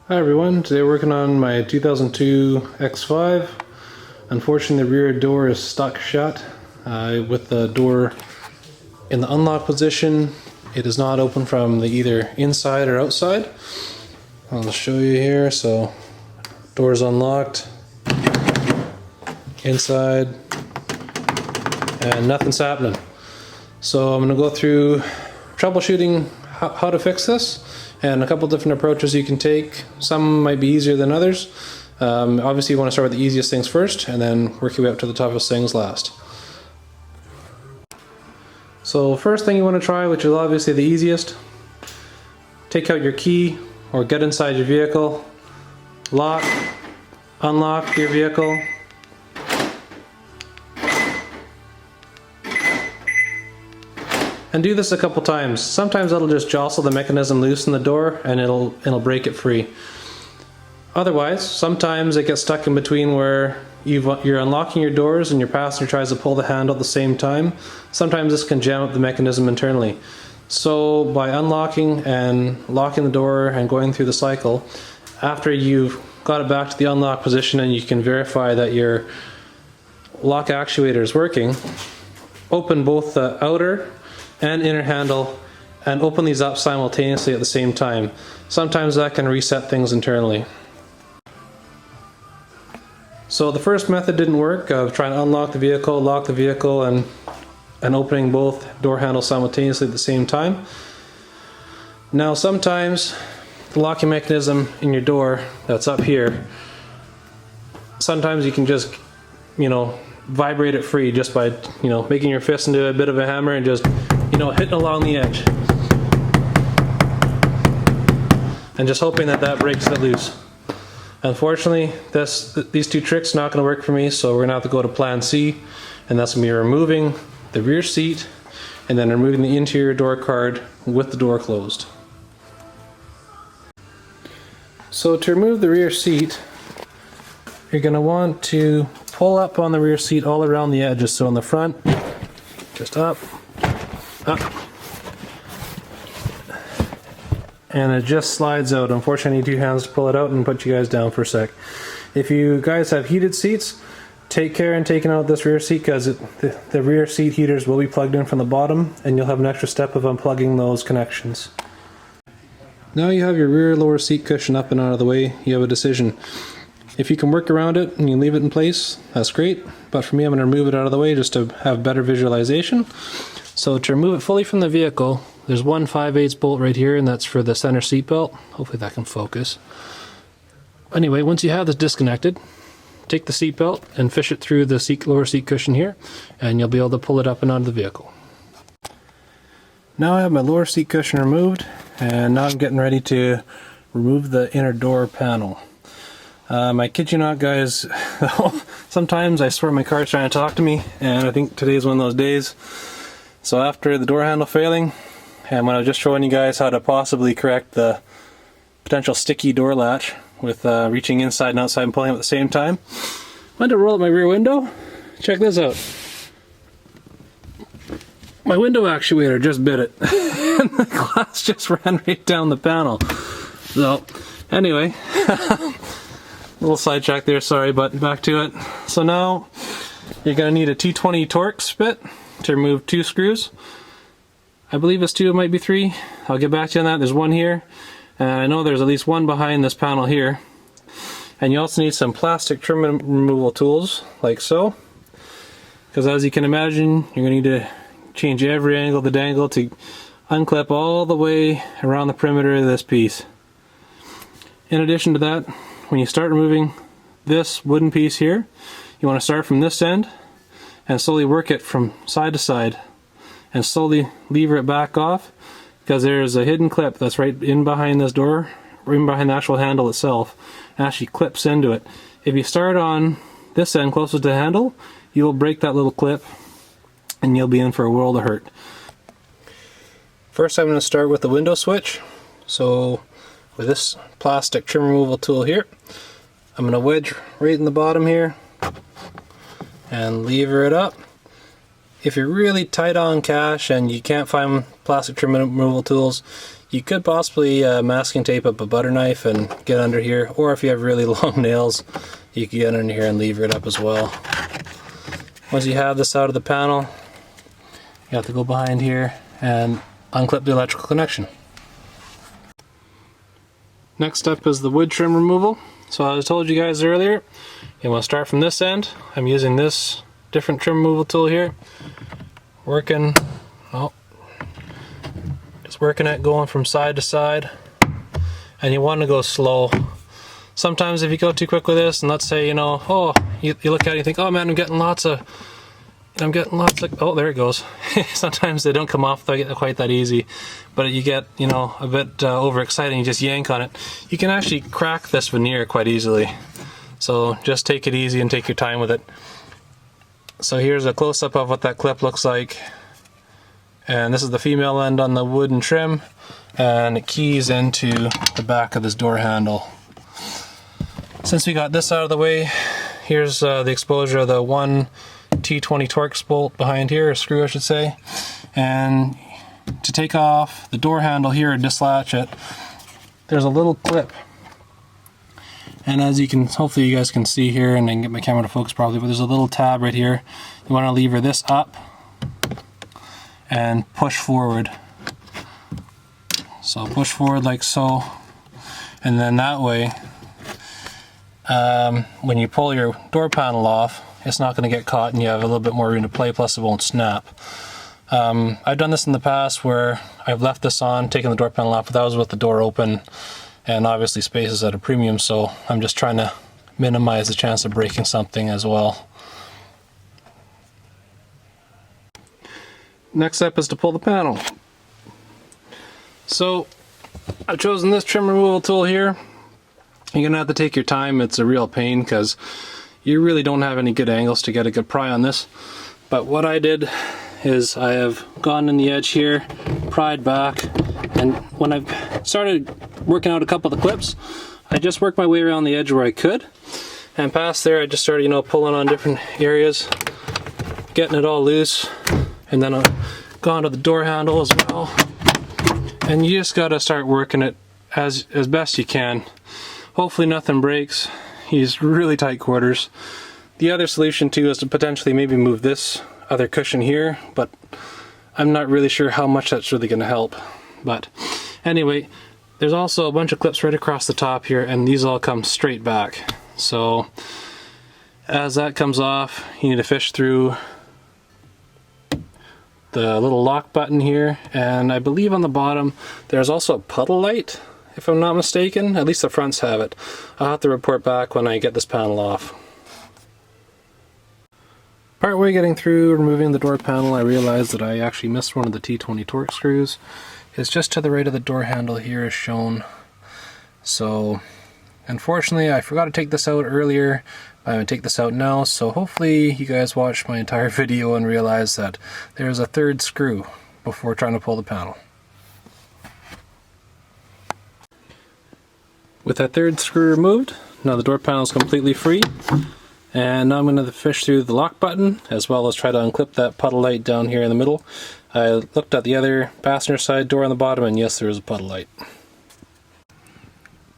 Hi everyone, today we're working on my 2002 X5. Unfortunately the rear door is stuck shut with the door in the unlock position. It is not open from the either inside or outside. I'll show you here. So door is unlocked, inside, and nothing's happening. So I'm going to go through troubleshooting how to fix this, and a couple different approaches you can take. Some might be easier than others. Obviously you want to start with the easiest things first and then work your way up to the toughest things last. So first thing you want to try, which is obviously the easiest, take out your key or get inside your vehicle, lock, unlock your vehicle, and do this a couple times. Sometimes it'll just jostle the mechanism loose in the door and it'll break it free. Otherwise, sometimes it gets stuck in between where you're unlocking your doors and your passenger tries to pull the handle at the same time. Sometimes this can jam up the mechanism internally. So by unlocking and locking the door and going through the cycle, after you've got it back to the unlock position and you can verify that your lock actuator is working, open both the outer and inner handle and open these up simultaneously at the same time. Sometimes that can reset things internally. So the first method didn't work, of trying to unlock the vehicle, lock the vehicle, and opening both door handles simultaneously at the same time. Now sometimes the locking mechanism in your door that's up here, sometimes you can just, vibrate it free just by, making your fist into a bit of a hammer and just, hitting along the edge. And just hoping that breaks it loose. Unfortunately, these two tricks are not going to work for me, so we're going to have to go to plan C, and that's going to be removing the rear seat and then removing the interior door card with the door closed. So to remove the rear seat, you're going to want to pull up on the rear seat all around the edges. So on the front, just up, and it just slides out. Unfortunately, I need two hands to pull it out and put you guys down for a sec. If you guys have heated seats, take care in taking out this rear seat, because the rear seat heaters will be plugged in from the bottom and you'll have an extra step of unplugging those connections. Now you have your rear lower seat cushion up and out of the way, you have a decision. If you can work around it and you leave it in place, that's great, but for me I'm going to remove it out of the way just to have better visualization. So to remove it fully from the vehicle, there's one 5/8 bolt right here, and that's for the center seat belt. Hopefully that can focus. Anyway, once you have this disconnected, take the seat belt and fish it through the lower seat cushion here, and you'll be able to pull it up and out of the vehicle. Now I have my lower seat cushion removed, and now I'm getting ready to remove the inner door panel. I kid you not, guys, sometimes I swear my car's trying to talk to me, and I think today's one of those days. So after the door handle failing, and when I was just showing you guys how to possibly correct the potential sticky door latch with reaching inside and outside and pulling at the same time, I went to roll up my rear window. Check this out. My window actuator just bit it, and the glass just ran right down the panel. So anyway, a little sidetrack there, sorry, but back to it. So now you're going to need a T20 Torx bit to remove two screws. I believe it's two, it might be three. I'll get back to you on that. There's one here, and I know there's at least one behind this panel here. And you also need some plastic trim removal tools, like so. Because as you can imagine, you're going to need to change every angle of the dangle to unclip all the way around the perimeter of this piece. In addition to that, when you start removing this wooden piece here, you want to start from this end and slowly work it from side to side and slowly lever it back off, because there's a hidden clip that's right in behind this door, or in behind the actual handle itself, and actually clips into it. If you start on this end closest to the handle, you will break that little clip and you'll be in for a world of hurt. First I'm going to start with the window switch. So with this plastic trim removal tool here, I'm going to wedge right in the bottom here and lever it up if you're really tight on cash and you can't find plastic trim removal tools, you could possibly masking tape up a butter knife and get under here, or if you have really long nails, you can get under here and lever it up as well. Once you have this out of the panel, you have to go behind here and unclip the electrical connection. Next step is the wood trim removal. So as I told you guys earlier, you want to start from this end. I'm using this different trim removal tool here. Just working it, going from side to side, and you want to go slow. Sometimes if you go too quick with this, and let's say, you know, oh, you look at it and you think, oh man, I'm getting lots of, oh, there it goes. Sometimes they don't come off quite that easy, but you get, you know, a bit overexcited and you just yank on it. You can actually crack this veneer quite easily. So just take it easy and take your time with it. So here's a close-up of what that clip looks like. And this is the female end on the wooden trim, and it keys into the back of this door handle. Since we got this out of the way, here's the exposure of the one T20 Torx bolt behind here, or screw I should say. And to take off the door handle here and dislatch it, there's a little clip. And as you can, hopefully you guys can see here, and I can get my camera to focus properly, but there's a little tab right here. You want to lever this up and push forward. So push forward like so, and then that way, when you pull your door panel off, it's not going to get caught and you have a little bit more room to play, plus it won't snap. I've done this in the past where I've left this on, taken the door panel off, but that was with the door open, and obviously space is at a premium, so I'm just trying to minimize the chance of breaking something as well. Next step is to pull the panel. So I've chosen this trim removal tool here. You're gonna have to take your time. It's a real pain because you really don't have any good angles to get a good pry on this. But what I did is I have gone in the edge here, pried back, and when I've started working out a couple of the clips, I just worked my way around the edge where I could, and past there I just started, you know, pulling on different areas, getting it all loose. And then I've gone to the door handle as well. And you just gotta start working it as best you can. Hopefully nothing breaks. Use really tight quarters. The other solution too is to potentially maybe move this other cushion here, but I'm not really sure how much that's really gonna help. But anyway, there's also a bunch of clips right across the top here, and these all come straight back. So as that comes off, you need to fish through the little lock button here, and I believe on the bottom there's also a puddle light, if I'm not mistaken. At least the fronts have it. I'll have to report back when I get this panel off. Partway getting through removing the door panel, I realized that I actually missed one of the T20 Torx screws. It's just to the right of the door handle here as shown. So unfortunately I forgot to take this out earlier. I'm going to take this out now, so hopefully you guys watched my entire video and realize that there's a third screw before trying to pull the panel. With that third screw removed, now the door panel is completely free, and now I'm going to fish through the lock button as well as try to unclip that puddle light down here in the middle. I looked at the other passenger side door on the bottom, and yes, there is a puddle light.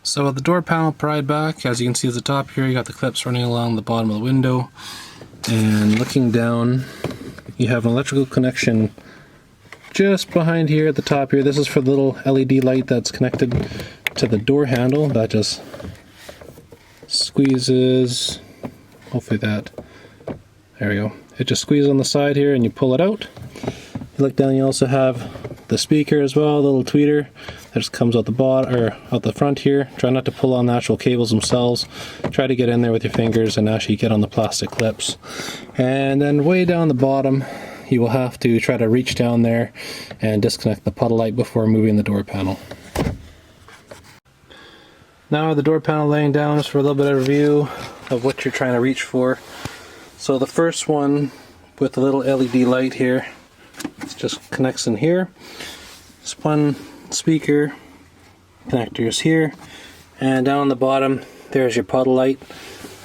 So with the door panel pried back, as you can see at the top here, you got the clips running along the bottom of the window, and looking down you have an electrical connection just behind here at the top here. This is for the little LED light that's connected to the door handle. That just squeezes, hopefully that, there we go. It just squeezes on the side here and you pull it out. You look down, you also have the speaker as well, the little tweeter that just comes out the bottom, or out the front here. Try not to pull on the actual cables themselves. Try to get in there with your fingers and actually get on the plastic clips. And then way down the bottom, you will have to try to reach down there and disconnect the puddle light before moving the door panel. Now the door panel laying down is for a little bit of review of what you're trying to reach for. So the first one with the little LED light here, it just connects in here. This one speaker connectors here, and down on the bottom there's your puddle light.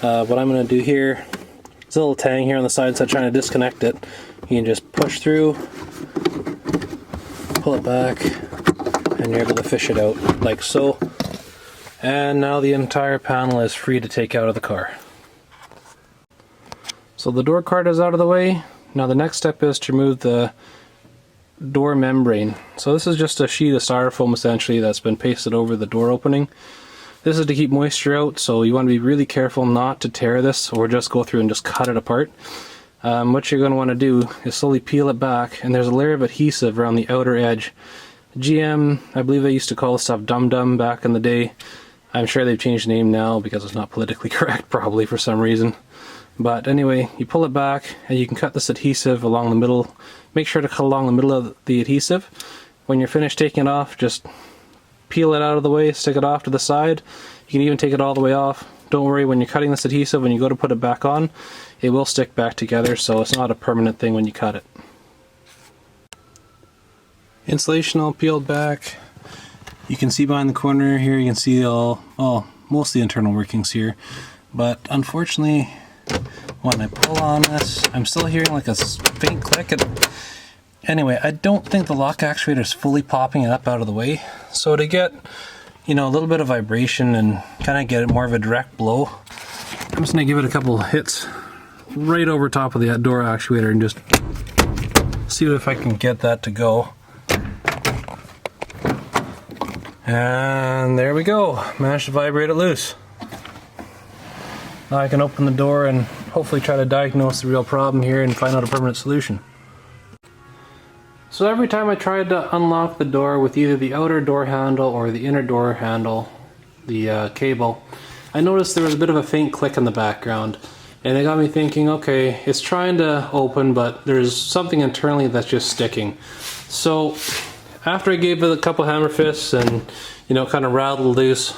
What I'm going to do here is a little tang here on the side, so I'm trying to disconnect it. You can just push through, pull it back, and you're able to fish it out like so. And now the entire panel is free to take out of the car. So the door card is out of the way. Now the next step is to remove the door membrane. So this is just a sheet of styrofoam essentially that's been pasted over the door opening. This is to keep moisture out, so you want to be really careful not to tear this or just go through and just cut it apart. What you're going to want to do is slowly peel it back, and there's a layer of adhesive around the outer edge. GM, I believe they used to call this stuff Dum Dum back in the day. I'm sure they've changed the name now because it's not politically correct probably for some reason. But anyway, you pull it back and you can cut this adhesive along the middle. Make sure to cut along the middle of the adhesive. When you're finished taking it off, just peel it out of the way, stick it off to the side. You can even take it all the way off. Don't worry, when you're cutting this adhesive, when you go to put it back on, it will stick back together, so it's not a permanent thing when you cut it. Insulation all peeled back. You can see behind the corner here, you can see most of the internal workings here. But unfortunately, when I pull on this, I'm still hearing like a faint click. Anyway, I don't think the lock actuator is fully popping it up out of the way. So to get, a little bit of vibration and kind of get more of a direct blow, I'm just going to give it a couple hits right over top of the door actuator and just see if I can get that to go. And there we go, managed to vibrate it loose. Now I can open the door and hopefully try to diagnose the real problem here and find out a permanent solution. So every time I tried to unlock the door with either the outer door handle or the inner door handle, the cable, I noticed there was a bit of a faint click in the background. And it got me thinking, okay, it's trying to open, but there's something internally that's just sticking. So after I gave it a couple hammer fists and, kind of rattled loose,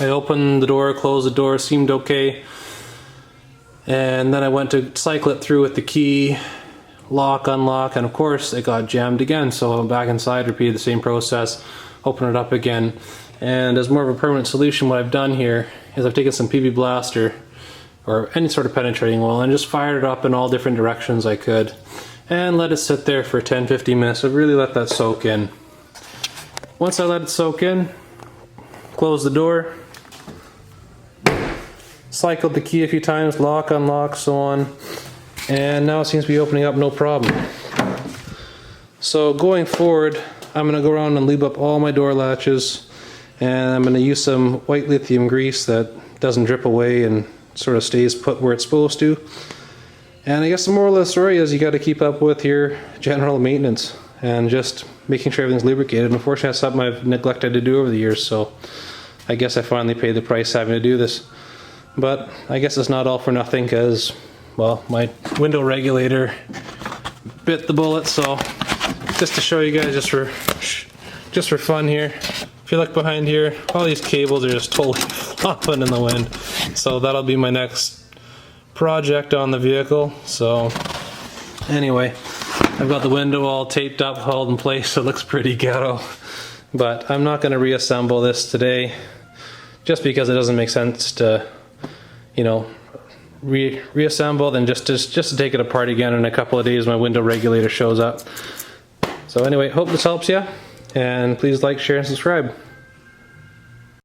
I opened the door, closed the door, seemed okay. And then I went to cycle it through with the key, lock, unlock, and of course it got jammed again. So I went back inside, repeated the same process, open it up again. And as more of a permanent solution, what I've done here is I've taken some PB Blaster or any sort of penetrating oil and just fired it up in all different directions I could and let it sit there for 10-15 minutes. So really let that soak in. Once I let it soak in, close the door, cycled the key a few times, lock, unlock, so on, and now it seems to be opening up no problem. So going forward, I'm going to go around and lube up all my door latches, and I'm going to use some white lithium grease that doesn't drip away and sort of stays put where it's supposed to. And I guess the moral of the story is you got to keep up with your general maintenance and just making sure everything's lubricated. And unfortunately, that's something I've neglected to do over the years, so I guess I finally paid the price having to do this. But I guess it's not all for nothing because, well, my window regulator bit the bullet. So just to show you guys, just for fun here, if you look behind here, all these cables are just totally flopping in the wind. So that'll be my next project on the vehicle. So anyway, I've got the window all taped up, held in place, so it looks pretty ghetto. But I'm not going to reassemble this today, just because it doesn't make sense to, reassemble, then just to take it apart again in a couple of days when my window regulator shows up. So anyway, hope this helps you, and please like, share, and subscribe.